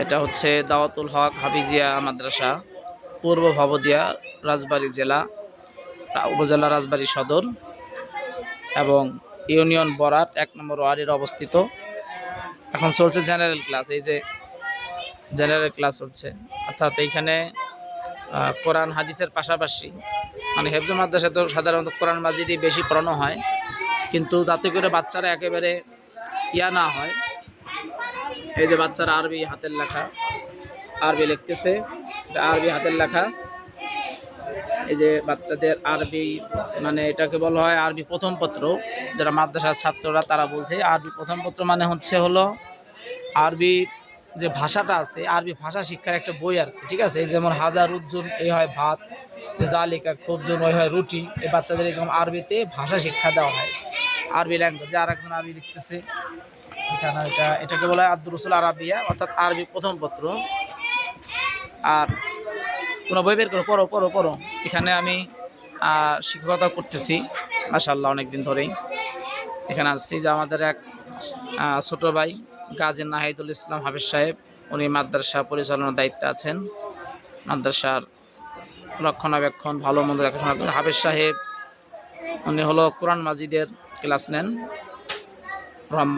এটা হচ্ছে দাওয়াতুল হক হাফিজিয়া মাদ্রাসা, পূর্ব ভবদিয়া, রাজবাড়ী জেলা, উপজেলা রাজবাড়ী সদর এবং ইউনিয়ন বরাট ১ নম্বর ওয়ার্ডের অবস্থিত। এখন চলছে জেনারেল ক্লাস, এই যে জেনারেল ক্লাস চলছে, অর্থাৎ এইখানে কোরআন হাদিসের পাশাপাশি মানে হেফজ মাদ্রাসা তো সাধারণত কোরআন মাজিদই বেশি পড়ানো হয়, কিন্তু যাতে করে বাচ্চারা একেবারে না হয়, এই যে বাচ্চারা আরবি হাতের লেখা, আরবি লিখতেছে, এটা আরবি হাতের লেখা। এই যে বাচ্চাদের আরবি মানে এটাকে বলা হয় আরবি প্রথম পত্র, যারা মাদ্রাসার ছাত্ররা তারা বোঝে। আরবি প্রথম পত্র মানে হলো আরবি যে ভাষাটা আছে, আরবি ভাষা শিক্ষার একটা বই আর কি, ঠিক আছে। এই যেমন হাজার উজ্জুন এই হয় ভাত, জালিকা খুবজুন ওই হয় রুটি। এই বাচ্চাদের এরকম আরবিতে ভাষা শিক্ষা দেওয়া হয়, আরবি ল্যাঙ্গুয়েজে। আর একজন আরবি লিখতেছে এখানে, এটাকে বলা হয় আদ-দুরুসুল আরাবিয়া, অর্থাৎ আরবি প্রথম পত্র। আর তোমরা বই বের করো, পড়ো। এখানে আমি শিক্ষকতা করতেছি মাশাআল্লাহ অনেকদিন ধরেই। এখানে আসছি যে আমাদের এক ছোট ভাই গাজী নাহিদুল ইসলাম হাফেজ সাহেব, উনি মাদ্রাসা পরিচালনার দায়িত্বে আছেন। মাদ্রাসার রক্ষণাবেক্ষণ ভালো মন্দ দেখাশোনা করেন হাফেজ সাহেব। উনি হলো কোরআন মাজিদের ক্লাস নেন।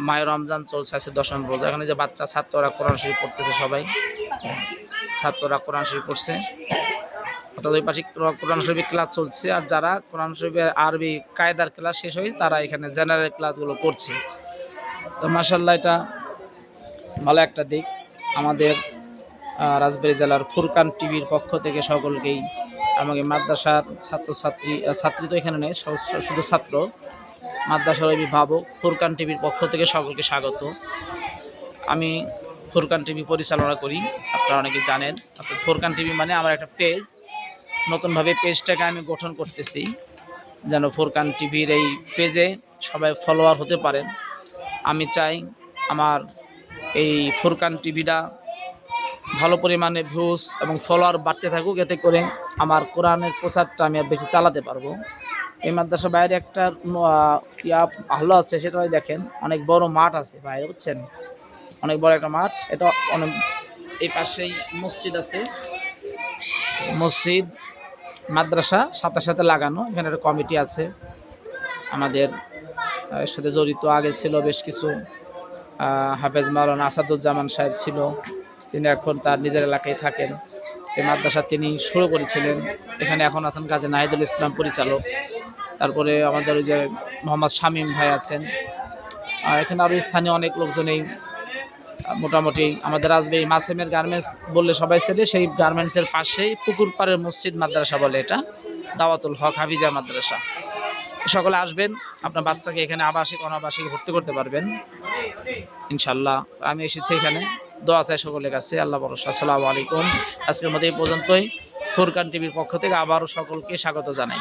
মায়ে রমজান চলছে, আছে 10ম রোজা। এখানে যে বাচ্চা ছাত্ররা কোরআন শরীফ পড়তেছে, সবাই ছাত্ররা কোরআন শরীফ পড়ছে, অর্থাৎ ওই পাশে কোরআন শরীফের ক্লাস চলছে। আর যারা কোরআন শরীফের আরবি কায়দার ক্লাস শেষ হয়, তারা এখানে জেনারেল ক্লাসগুলো করছে। তো মাশাআল্লাহ এটা ভালো একটা দিক। আমাদের রাজবাড়ী জেলার ফুরকান টিভির পক্ষ থেকে সকলকেই, আমাকে মাদ্রাসার ছাত্রী তো এখানে নেই, শুধু ছাত্র, মাদ্রাসার অভিভাবক, ফুরকান টিভির পক্ষ থেকে সকলকে স্বাগত। আমি ফুরকান টিভি পরিচালনা করি, আপনারা অনেকে জানেন। অর্থাৎ ফুরকান টিভি মানে আমার একটা পেজ, নতুনভাবে পেজটাকে আমি গঠন করতেছি যেন ফুরকান টিভির এই পেজে সবাই ফলোয়ার হতে পারেন। আমি চাই আমার এই ফুরকান টিভিটা ভালো পরিমাণে ভিউজ এবং ফলোয়ার বাড়তে থাকুক, এতে করে আমার কোরআনের প্রচারটা আমি বেশি চালাতে পারবো। এই মাদ্রাসার বাইরে একটা ভালো আছে, সেটা দেখেন, অনেক বড় মাঠ আছে বাইরে, বুঝছেন, অনেক বড় একটা মাঠ। এটা অনেক, এই পাশেই মসজিদ আছে, মসজিদ মাদ্রাসা সাথে লাগানো। এখানে একটা কমিটি আছে আমাদের এর সাথে জড়িত, আগে ছিল বেশ কিছু, হাফেজ মাওলানা আসাদুজ্জামান সাহেব ছিল, তিনি এখন তার নিজের এলাকায় থাকেন। এই মাদ্রাসা তিনি শুরু করেছিলেন। এখানে এখন আছেন গাজী নাহিদুল ইসলাম পরিচালক। তারপরে আমাদের ওই যে মোহাম্মদ শামীম ভাই আছেন। এখানে আরও স্থানীয় অনেক লোকজনেই মোটামুটি আমাদের রাজবাড়ী মাসেমের গার্মেন্টস বললে সবাই চেনে, সেই গার্মেন্টসের পাশেই পুকুর পাড়ের মসজিদ মাদ্রাসা বলে, এটা দাওয়াতুল হক হাফিজিয়া মাদ্রাসা। সকলে আসবেন, আপনার বাচ্চাকে এখানে আবাসিক অনাবাসিক ভর্তি করতে পারবেন ইনশাল্লাহ। আমি এসেছি এখানে, দোয়া চাই সকলের কাছে, আল্লাহ ভরসা। আসসালামু আলাইকুম। আজকের মতো এই পর্যন্তই। ফুরকান টিভির পক্ষ থেকে আবারও সকলকে স্বাগত জানাই।